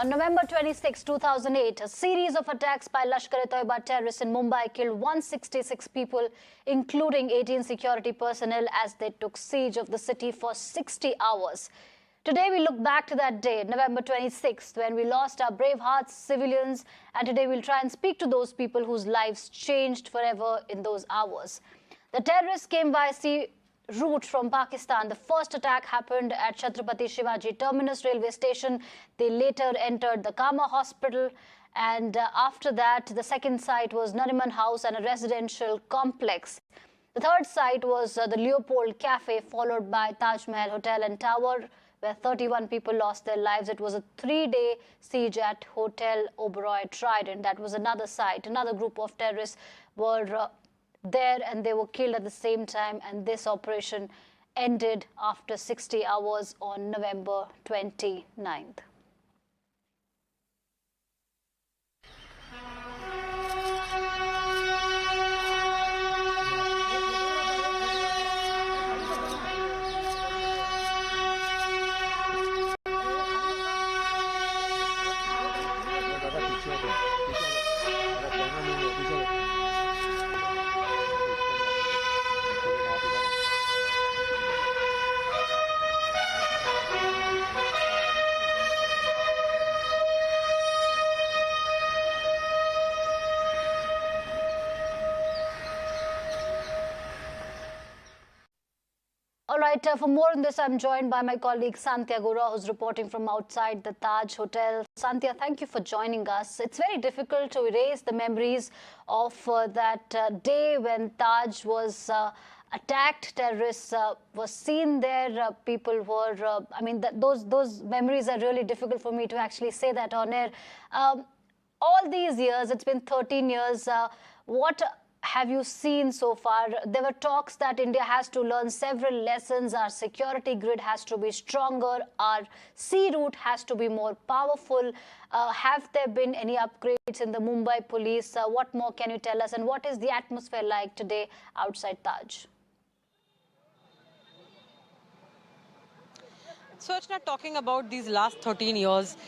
On November 26, 2008, a series of attacks by Lashkar-e-Toiba terrorists in Mumbai killed 166 people, including 18 security personnel, as they took siege of the city for 60 hours. Today, we look back to that day, November 26th, when we lost our brave hearts, civilians, and today we'll try and speak to those people whose lives changed forever in those hours. The terrorists came by sea route from Pakistan. The first attack happened at Chhatrapati Shivaji Terminus railway station. They later entered the Kama hospital, and after that the second site was Nariman House and a residential complex. The third site was the Leopold Cafe, followed by Taj Mahal Hotel and Tower, where 31 people lost their lives. It was a 3-day siege at Hotel Oberoi Trident. That was another site. Another group of terrorists were there and they were killed at the same time, and this operation ended after 60 hours on November 29th. All right, for more on this, I'm joined by my colleague Santya Gora, who's reporting from outside the Taj Hotel. Santya, thank you for joining us. It's very difficult to erase the memories of that day when Taj was attacked. Terrorists were seen there. People were, those memories are really difficult for me to actually say that on air. All these years, it's been 13 years, what have you seen so far? There were talks that India has to learn several lessons. Our security grid has to be stronger. Our sea route has to be more powerful. Have there been any upgrades in the Mumbai police? What more can you tell us? And what is the atmosphere like today outside Taj? So, Archana, talking about these last 13 years,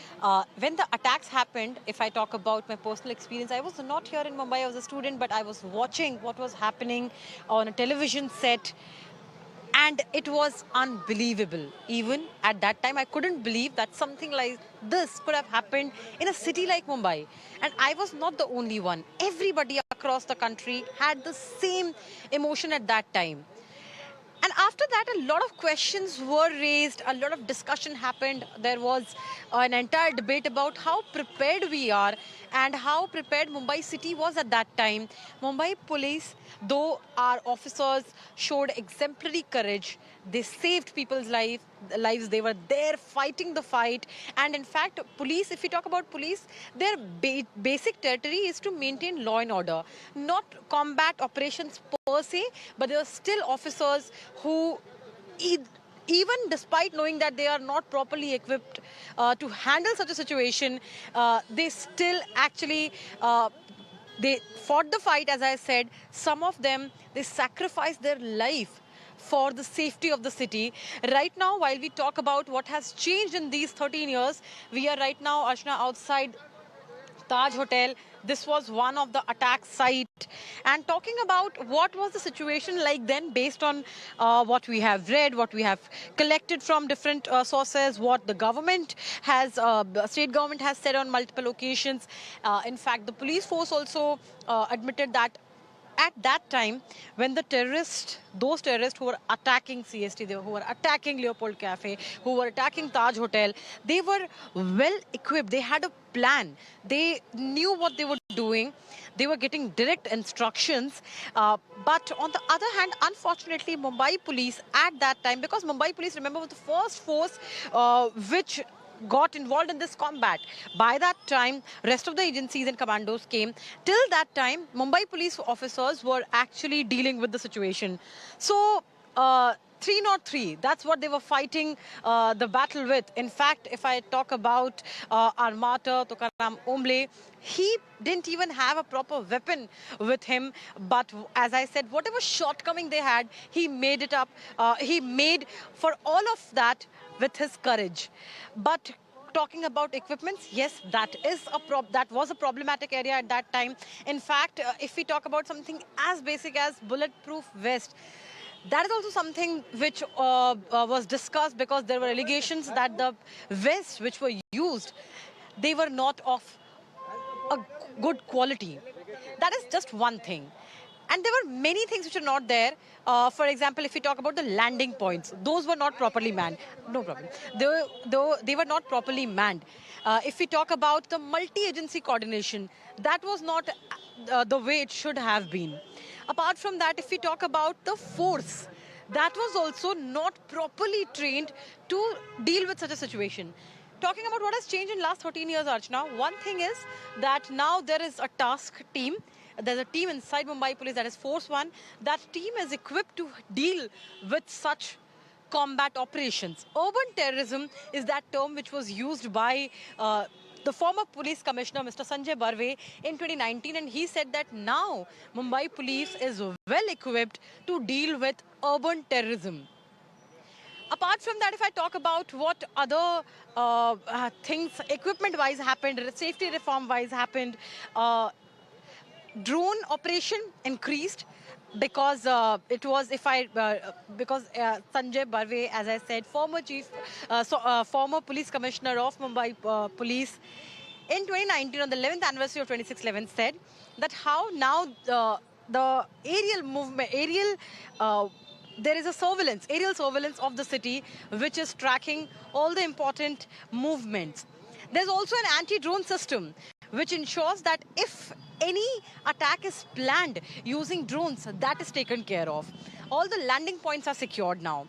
when the attacks happened, if I talk about my personal experience, I was not here in Mumbai, I was a student, but I was watching what was happening on a television set. And it was unbelievable. Even at that time, I couldn't believe that something like this could have happened in a city like Mumbai. And I was not the only one. Everybody across the country had the same emotion at that time. And after that, a lot of questions were raised, a lot of discussion happened. There was an entire debate about how prepared we are and how prepared Mumbai city was at that time. Mumbai police, though our officers showed exemplary courage, they saved people's lives. They were there fighting the fight. And in fact, police, if we talk about police, their basic territory is to maintain law and order, not combat operations per se, but there are still officers who, even despite knowing that they are not properly equipped to handle such a situation, they still actually they fought the fight. As I said, some of them, they sacrificed their life for the safety of the city. Right now, while we talk about what has changed in these 13 years, we are right now, Archana, outside Taj Hotel. This was one of the attack site. And talking about what was the situation like then, based on what we have read, what we have collected from different sources, what the government has, state government has said on multiple occasions. In fact, the police force also admitted that at that time, when the terrorists, those terrorists who were attacking CST, who were attacking Leopold Cafe, who were attacking Taj Hotel, they were well equipped. They had a plan. They knew what they were doing. They were getting direct instructions. But on the other hand, unfortunately, Mumbai police at that time, because Mumbai police, remember, was the first force which got involved in this combat. By that time, rest of the agencies and commandos came. Till that time, Mumbai police officers were actually dealing with the situation. So, 303, that's what they were fighting the battle with. In fact, if I talk about our martyr, Tukaram Omble, he didn't even have a proper weapon with him. But as I said, whatever shortcoming they had, he made it up. He made for all of that with his courage. But Talking about equipments, yes, that was a problematic area at that time. In fact, if we talk about something as basic as bulletproof vest, that is also something which was discussed, because there were allegations that the vests which were used, they were not of a good quality. That is just one thing. And there were many things which are not there. For example, if we talk about the landing points, those were not properly manned. No problem. They were not properly manned. If we talk about the multi-agency coordination, that was not the way it should have been. Apart from that, if we talk about the force, that was also not properly trained to deal with such a situation. Talking about what has changed in last 13 years, Archana, one thing is that now there is a task team. There's a team inside Mumbai Police, that is Force One. That team is equipped to deal with such combat operations. Urban terrorism is that term which was used by the former police commissioner, Mr. Sanjay Barve, in 2019, and he said that now Mumbai Police is well equipped to deal with urban terrorism. Apart from that, if I talk about what other things equipment-wise happened, safety reform-wise happened, drone operation increased because it was, because Sanjay Barve, as I said, former police commissioner of Mumbai Police, in 2019, on the 11th anniversary of 2611, said that how now the aerial movement, there is a aerial surveillance of the city, which is tracking all the important movements. There's also an anti-drone system, which ensures that if any attack is planned using drones, that is taken care of. All the landing points are secured now.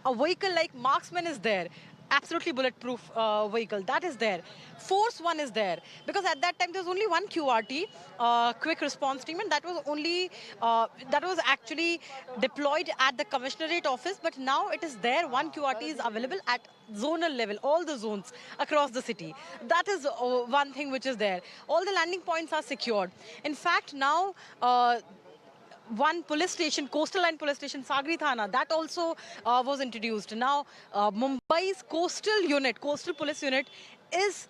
A vehicle like Marksman is there. Absolutely bulletproof vehicle, that is there. Force One is there, because at that time there was only one QRT, quick response team, and that was actually deployed at the commissionerate office. But now it is there. One QRT is available at zonal level, all the zones across the city. That is one thing which is there. All the landing points are secured. In fact, now one police station, coastal line police station, Sagri Thana, that also was introduced. Now, Mumbai's coastal police unit is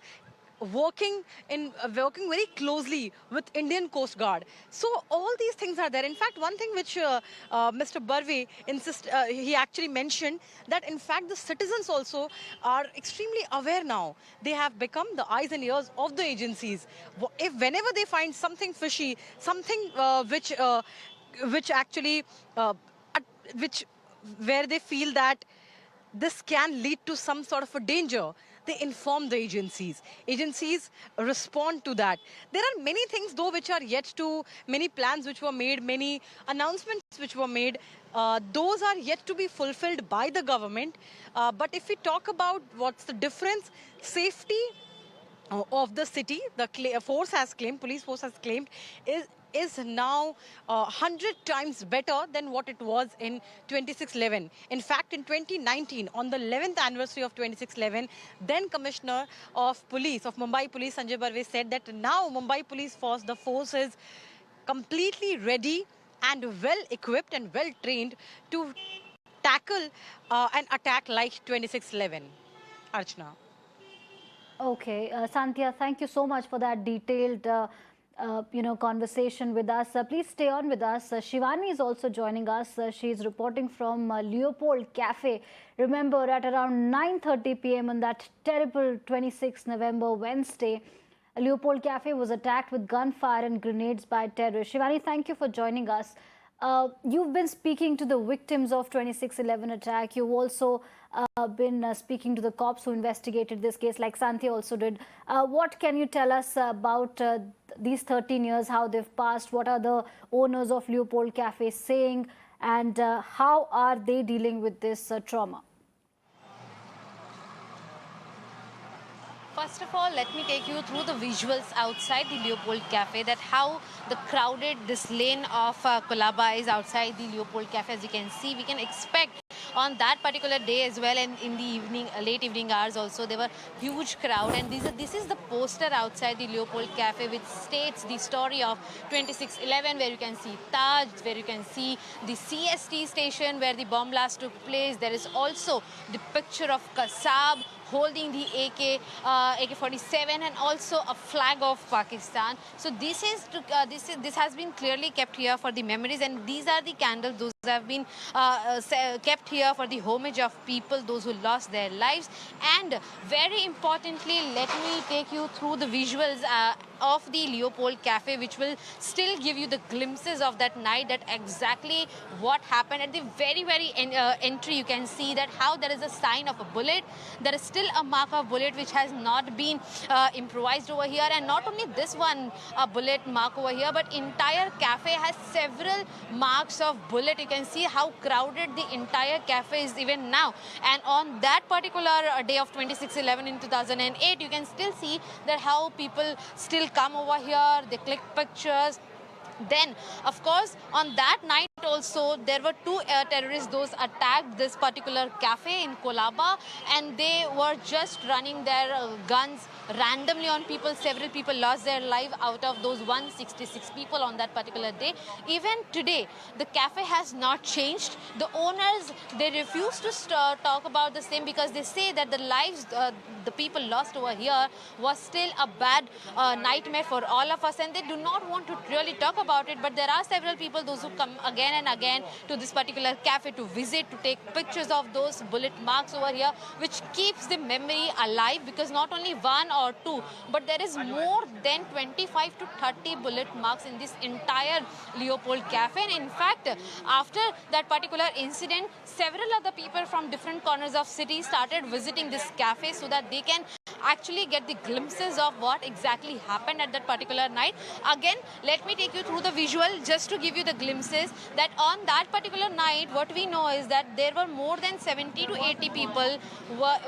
working very closely with Indian Coast Guard. So all these things are there. In fact, one thing which Mr. Barve he actually mentioned, that in fact the citizens also are extremely aware now. They have become the eyes and ears of the agencies. If whenever they find something fishy, something which actually where they feel that this can lead to some sort of a danger, they inform the agencies. Agencies respond to that. There are many things though which are yet to, many plans which were made, many announcements which were made, those are yet to be fulfilled by the government. But if we talk about what's the difference, safety of the city, the police force has claimed, is now 100 times better than what it was in 2611. In fact, in 2019, on the 11th anniversary of 2611, then Commissioner of Police, of Mumbai Police, Sanjay Barve, said that now Mumbai Police Force, the force is completely ready and well equipped and well trained to tackle an attack like 2611. Archana. Okay, Santhia, thank you so much for that detailed conversation with us. Please stay on with us. Shivani is also joining us. She's reporting from Leopold Cafe. Remember, at around 9:30 p.m. on that terrible 26 November Wednesday, Leopold Cafe was attacked with gunfire and grenades by terrorists. Shivani, thank you for joining us. You've been speaking to the victims of 2611 attack. You've also been speaking to the cops who investigated this case, like Santhia also did. What can you tell us about these 13 years, how they've passed? What are the owners of Leopold Cafe saying? And how are they dealing with this trauma? First of all, let me take you through the visuals outside the Leopold Cafe, that how the crowded this lane of Colaba is outside the Leopold Cafe. As you can see, we can expect on that particular day as well, and in the evening, late evening hours also, there were huge crowd. And this is the poster outside the Leopold Cafe, which states the story of 2611, where you can see Taj, where you can see the CST station where the bomb blast took place. There is also the picture of Kasab holding the AK-47 and also a flag of Pakistan. So this has been clearly kept here for the memories, and these are the candles. Those have been kept here for the homage of people, those who lost their lives. And very importantly, let me take you through the visuals of the Leopold Cafe, which will still give you the glimpses of that night, that exactly what happened. At the very entry, you can see that how there is a sign of a bullet. There is still a mark of bullet which has not been improvised over here, and not only this one bullet mark over here, but entire cafe has several marks of bullet. You can see how crowded the entire cafe is even now. And on that particular day of 26/11 in 2008, you can still see that how people still come over here, they click pictures. Then, of course, on that night also, there were two terrorists, those attacked this particular cafe in Colaba, and they were just running their guns randomly on people. Several people lost their life out of those 166 people on that particular day. Even today, the cafe has not changed. The owners, they refuse to talk about the same, because they say that the lives the people lost over here was still a bad nightmare for all of us, and they do not want to really talk about it. But there are several people, those who come again and again to this particular cafe to visit, to take pictures of those bullet marks over here, which keeps the memory alive, because not only one or two, but there is more than 25 to 30 bullet marks in this entire Leopold Cafe. And in fact, after that particular incident, several other people from different corners of city started visiting this cafe so that they can actually get the glimpses of what exactly happened at that particular night. Again, let me take you through the visual just to give you the glimpses that on that particular night, what we know is that there were more than 70 to 80 people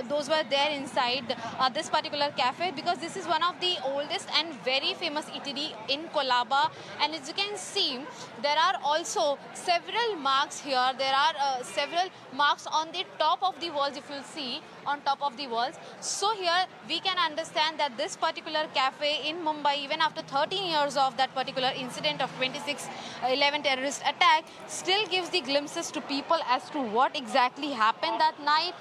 those were there inside this particular cafe, because this is one of the oldest and very famous eatery in Colaba. And as you can see, there are also several marks here. There are several marks on the top of the walls, if you'll see on top of the walls. So here we can understand that this particular cafe in Mumbai, even after 13 years of that particular incident of 26/11 terrorist attack, still gives the glimpses to people as to what exactly happened that night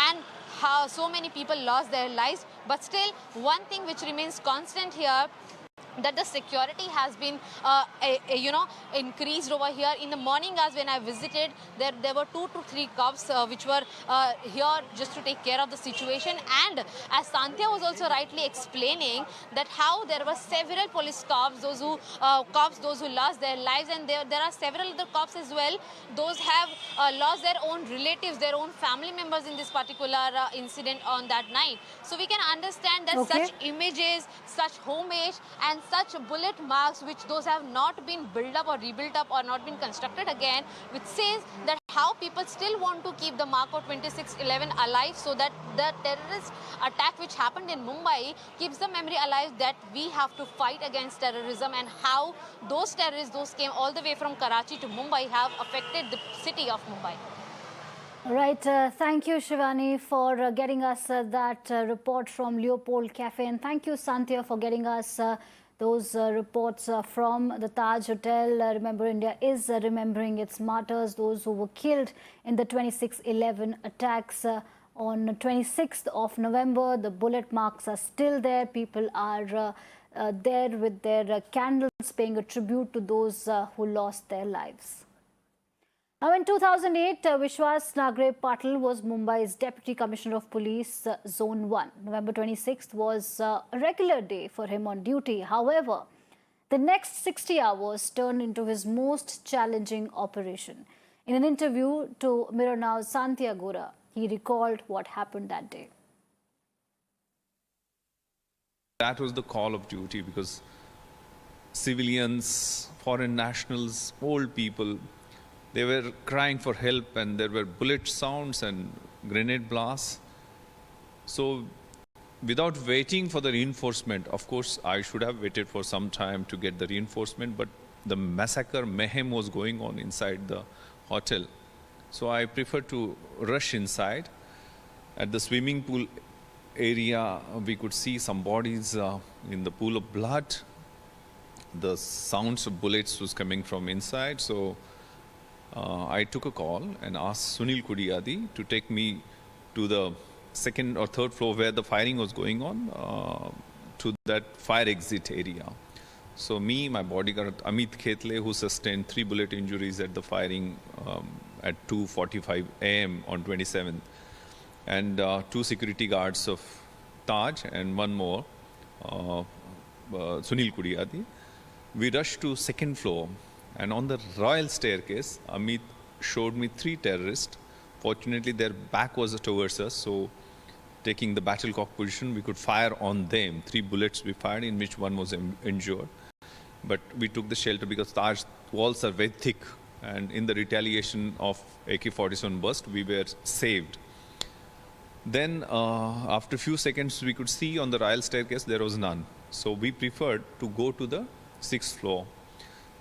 and how so many people lost their lives. But still, one thing which remains constant here, that the security has been increased over here. In the morning, as when I visited, there were 2 to 3 cops which were here just to take care of the situation. And as Sandhya was also rightly explaining, that how there were several police cops, those who lost their lives, and there are several other cops as well. Those have lost their own relatives, their own family members in this particular incident on that night. So we can understand that such images, such homage, and such bullet marks, which those have not been built up or rebuilt up or not been constructed again, which says that how people still want to keep the mark of 26/11 alive, so that the terrorist attack which happened in Mumbai keeps the memory alive, that we have to fight against terrorism, and how those terrorists, those came all the way from Karachi to Mumbai, have affected the city of Mumbai. Right. Thank you, Shivani, for getting us that report from Leopold Cafe. And thank you, Sandhya, for getting us those reports from the Taj Hotel. Remember, India is remembering its martyrs, those who were killed in the 26/11 attacks. On 26th of November, the bullet marks are still there. People are there with their candles, paying a tribute to those who lost their lives. Now, in 2008, Vishwas Nagre Patil was Mumbai's Deputy Commissioner of Police, Zone 1. November 26th was a regular day for him on duty. However, the next 60 hours turned into his most challenging operation. In an interview to Mirror Now's Sandhya Gora, he recalled what happened that day. That was the call of duty, because civilians, foreign nationals, old people, they were crying for help, and there were bullet sounds and grenade blasts. So without waiting for the reinforcement, of course, I should have waited for some time to get the reinforcement, but the massacre, mayhem was going on inside the hotel. So I preferred to rush inside. At the swimming pool area, we could see some bodies in the pool of blood. The sounds of bullets was coming from inside. So I took a call and asked Sunil Kudiyadi to take me to the second or third floor where the firing was going on to that fire exit area. So me, my bodyguard Amit Khetle, who sustained 3 bullet injuries at the firing at 2:45 a.m. on 27th, and 2 security guards of Taj and one more, Sunil Kudiyadi. We rushed to second floor, and on the royal staircase, Amit showed me 3 terrorists. Fortunately, their back was towards us, so taking the battlecock position, we could fire on them. 3 bullets we fired, in which one was injured. But we took the shelter because Taj walls are very thick, and in the retaliation of AK-47 burst, we were saved. Then, after a few seconds, we could see on the royal staircase there was none. So we preferred to go to the 6th floor.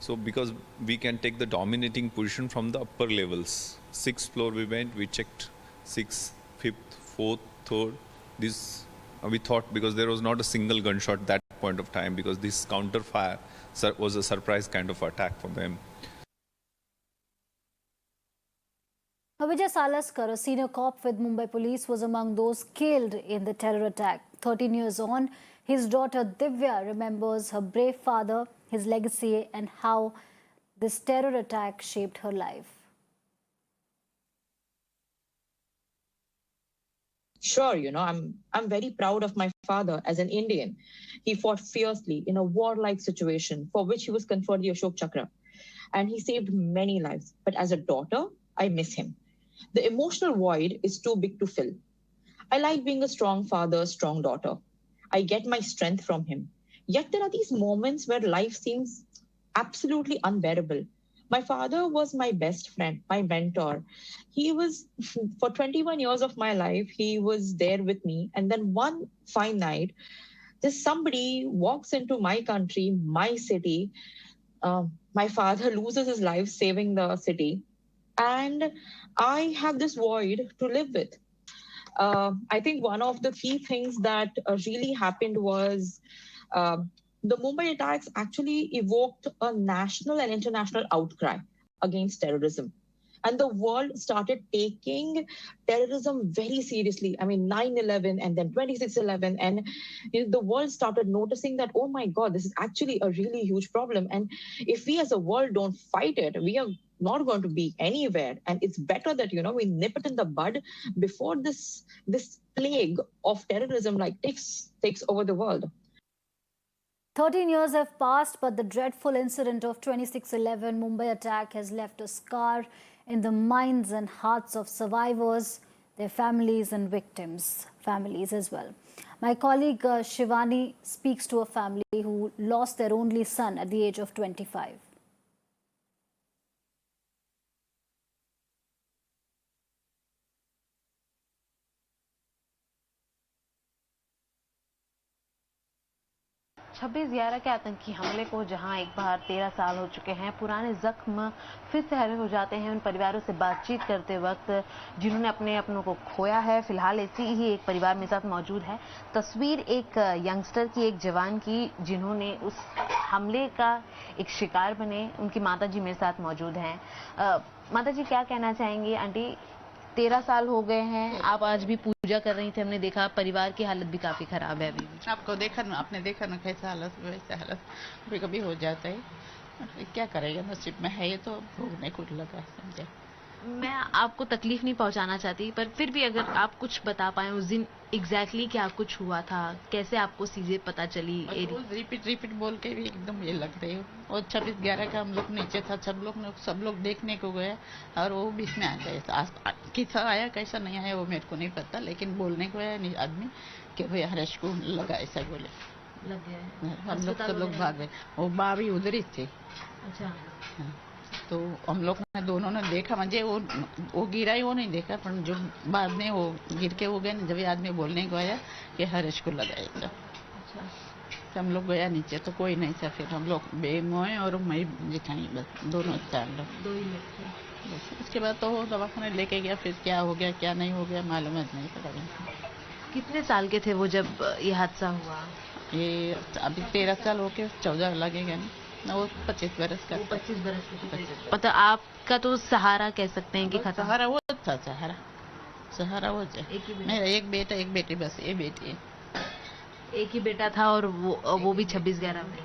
So because we can take the dominating position from the upper levels. 6th floor we went, we checked 6th, 5th, 4th, 3rd. This we thought, because there was not a single gunshot at that point of time, because this counter fire was a surprise kind of attack for them. Vijay Salaskar, a senior cop with Mumbai Police, was among those killed in the terror attack. 13 years on, his daughter Divya remembers her brave father, his legacy, and how this terror attack shaped her life. Sure, I'm very proud of my father as an Indian. He fought fiercely in a warlike situation for which he was conferred the Ashok Chakra. And he saved many lives. But as a daughter, I miss him. The emotional void is too big to fill. I like being a strong father, strong daughter. I get my strength from him. Yet there are these moments where life seems absolutely unbearable. My father was my best friend, my mentor. He was, for 21 years of my life, he was there with me. And then one fine night, just somebody walks into my country, my city. My father loses his life saving the city. And I have this void to live with. I think one of the key things that really happened was the Mumbai attacks actually evoked a national and international outcry against terrorism. And the world started taking terrorism very seriously. I mean, 9/11 and then 26/11. And the world started noticing that, oh my God, this is actually a really huge problem. And if we as a world don't fight it, we are not going to be anywhere. And it's better that, we nip it in the bud before this plague of terrorism takes over the world. 13 years have passed, but the dreadful incident of 26/11 Mumbai attack has left a scar in the minds and hearts of survivors, their families and victims' families as well. My colleague Shivani speaks to a family who lost their only son at the age of 25. छब्बीस 11 के आतंकी हमले को जहां एक बार 13 साल हो चुके हैं, पुराने जख्म फिर से हरे हो जाते हैं उन परिवारों से बातचीत करते वक्त जिन्होंने अपने अपनों को खोया है। फिलहाल ऐसी ही एक परिवार मेरे साथ मौजूद है। तस्वीर एक यंगस्टर की, एक जवान की, जिन्होंने उस हमले का एक शिकार बने। उनकी माता जी मेरे साथ मौजूद हैं। माता जी, क्या कहना चाहेंगी? आंटी, 13 साल हो गए हैं, आप आज भी पूजा कर रही थी, हमने देखा परिवार की हालत भी काफी खराब है अभी भी। आपने देखा ना कैसा हालत, वैसे हालत कभी कभी हो जाता है। क्या करेगा, नसीब में है ये तो भोगने को लगा, समझे। मैं आपको तकलीफ नहीं पहुंचाना चाहती, पर फिर भी अगर आप कुछ बता पाए उस दिन एग्जैक्टली क्या कुछ हुआ था, कैसे आपको चीजें पता चली? रिपीट बोल के भी एकदम ये लग रही हो। और 26/11 का हम लोग नीचे था, सब लोग देखने को गए और वो बीच में आ गए। किसा आया कैसा नहीं आया वो मेरे को नहीं पता, लेकिन बोलने को आया आदमी कि भाई हरेश को लगा, ऐसा बोले। लग गया। हम लोग सब लोग भाग गए। वो माँ भी उधर ही थी। अच्छा। तो हम लोग ने दोनों ने देखा, मुझे वो गिरा ही वो नहीं देखा, पर जो बाद में वो गिर के हो गए ना, जब ये आदमी बोलने को आया कि हरेश को लगाया था। अच्छा। तो हम लोग गया नीचे तो कोई नहीं था। फिर हम लोग बेमोए और मैं जिठाई, बस दोनों थे हम लोग। दो ही लोग थे। उसके बाद तो वो दवाखाने लेके गया, फिर क्या हो गया क्या नहीं हो गया मालूम नहीं पड़ा। कितने साल के थे वो जब ये हादसा हुआ? ये अभी 13 साल हो के 14 लगेगा ना, वो 25 बरस का। 25 बरस के। मतलब आपका तो सहारा कह सकते हैं कि खत्म। सहारा वो था, सहारा सहारा वो है। एक ही बेटा? मेरा एक बेटा एक बेटी, बस ये बेटी है। एक ही बेटा था और वो भी 26/11 में।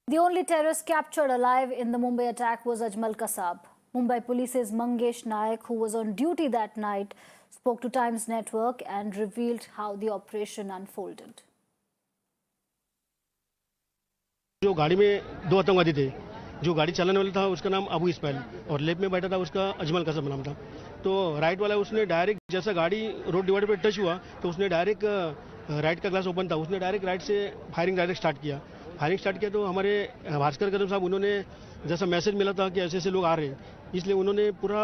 The only terrorist captured alive in the Mumbai attack was Ajmal Kasab. Mumbai Police's Mangesh Naik, who was on duty that night, spoke to Times Network and revealed how the operation unfolded. जो गाड़ी में दो आतंकवादी थे, जो गाड़ी चलाने वाला था उसका नाम अबू इस्माइल और लेफ्ट में बैठा था उसका अजमल कसब नाम था। तो राइट वाला उसने डायरेक्ट जैसा गाड़ी रोड डिवाइडर पे टच हुआ तो उसने डायरेक्ट राइट का ग्लास ओपन था, उसने डायरेक्ट राइट से फायरिंग डायरेक्ट स्टार्ट किया। फायरिंग स्टार्ट किया तो हमारे भास्कर कदम साहब उन्होंने जैसा मैसेज मिला था कि ऐसे ऐसे लोग आ रहे हैं, इसलिए उन्होंने पूरा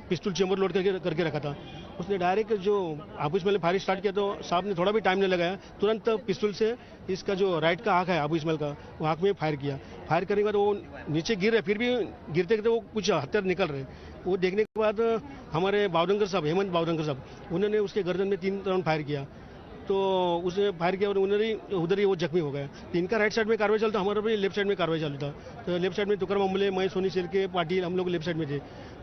पिस्टल चेम्बर लोड करके रखा था। उसने डायरेक्ट जो आबू इस्माइल ने फायरिंग स्टार्ट किया तो साहब ने थोड़ा भी टाइम नहीं लगाया, तुरंत पिस्टल से इसका जो राइट का आँख है आबू इस्माइल का, वो आँख में फायर किया। फायर करने के बाद वो नीचे गिर रहे, फिर भी गिरते गिरते वो कुछ हथियार निकल रहे। वो देखने के बाद हमारे बावडंकर साहब, हेमंत बावडंकर साहब, उन्होंने उसके गर्दन में 3 राउंड फायर किया। तो उसने फायर किया और उधर ही वो जख्मी हो गया। तो इनका राइट साइड में कार्रवाई चलता, हमारा भी लेफ्ट साइड में कार्रवाई चालू था। तो लेफ्ट साइड में तुकरम अम्बले, मैं, सोनी सेल के, पाटिल, हम लोग लेफ्ट साइड में थे।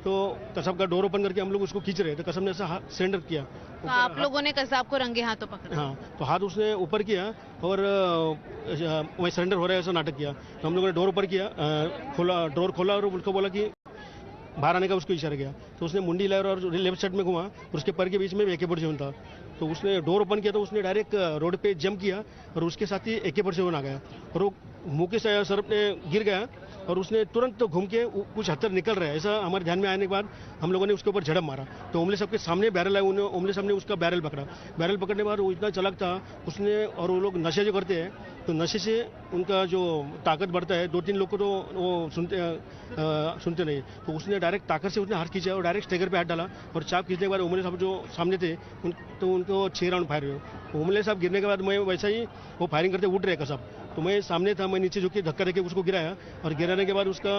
तो कसब का डोर ओपन करके हम लोग उसको खींच रहे, तो कसब ने ऐसा सरेंडर किया। तो आप लोगों ने कसाब को रंगे हाथों पकड़ा? हाँ, तो हाथ उसने ऊपर किया और वही सरेंडर हो रहा है ऐसा नाटक किया। तो हम लोगों ने डोर ऊपर किया, डोर खोला और उसको बोला कि बाहर आने का उसको इशारा किया। तो उसने मुंडी लाया और लेफ्ट साइड में घुमा और उसके पैर के बीच में AK-47 था। तो उसने डोर ओपन किया तो उसने डायरेक्ट रोड पे जंप किया और उसके साथ ही AK-47 आ गया और वो मुंह के सर पे गिर गया और उसने तुरंत घूम के कुछ हथियार निकल रहा है ऐसा हमारे ध्यान में आने के बाद हम लोगों ने उसके ऊपर झड़प मारा। तो ओमले साहब के सामने बैरल आया, ओमले साहब ने उसका बैरल पकड़ा। बैरल पकड़ने के बाद वो इतना चालाक था उसने, और वो लोग नशे जो करते हैं तो नशे से उनका जो ताकत बढ़ता है, 2-3 लोग को तो वो सुनते नहीं। तो उसने डायरेक्ट ताकत से उसने हाथ खींचा और डायरेक्ट स्टेगर पे हाथ डाला और चाप खींचने के बाद ओमले साहब जो सामने थे तो उनको 6 राउंड फायर हुए। ओमले साहब गिरने के बाद मैं वैसा ही वो फायरिंग करते उठ रहे कसब, तो मैं सामने था, मैं नीचे झुक के धक्का देके उसको गिराया और गिराने के बाद उसका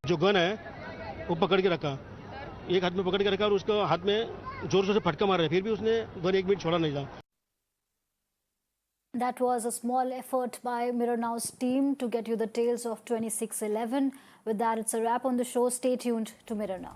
जो गन है वो पकड़ के रखा, एक हाथ में पकड़ के रखा और उसका हाथ में जोर जोर से फटका मारा है, फिर भी उसने गन 1 मिनट छोड़ा नहीं था। That was a small effort by Mirror Now's team to get you the tales of 26/11. With that, it's a wrap on the show. Stay tuned to Mirror Now.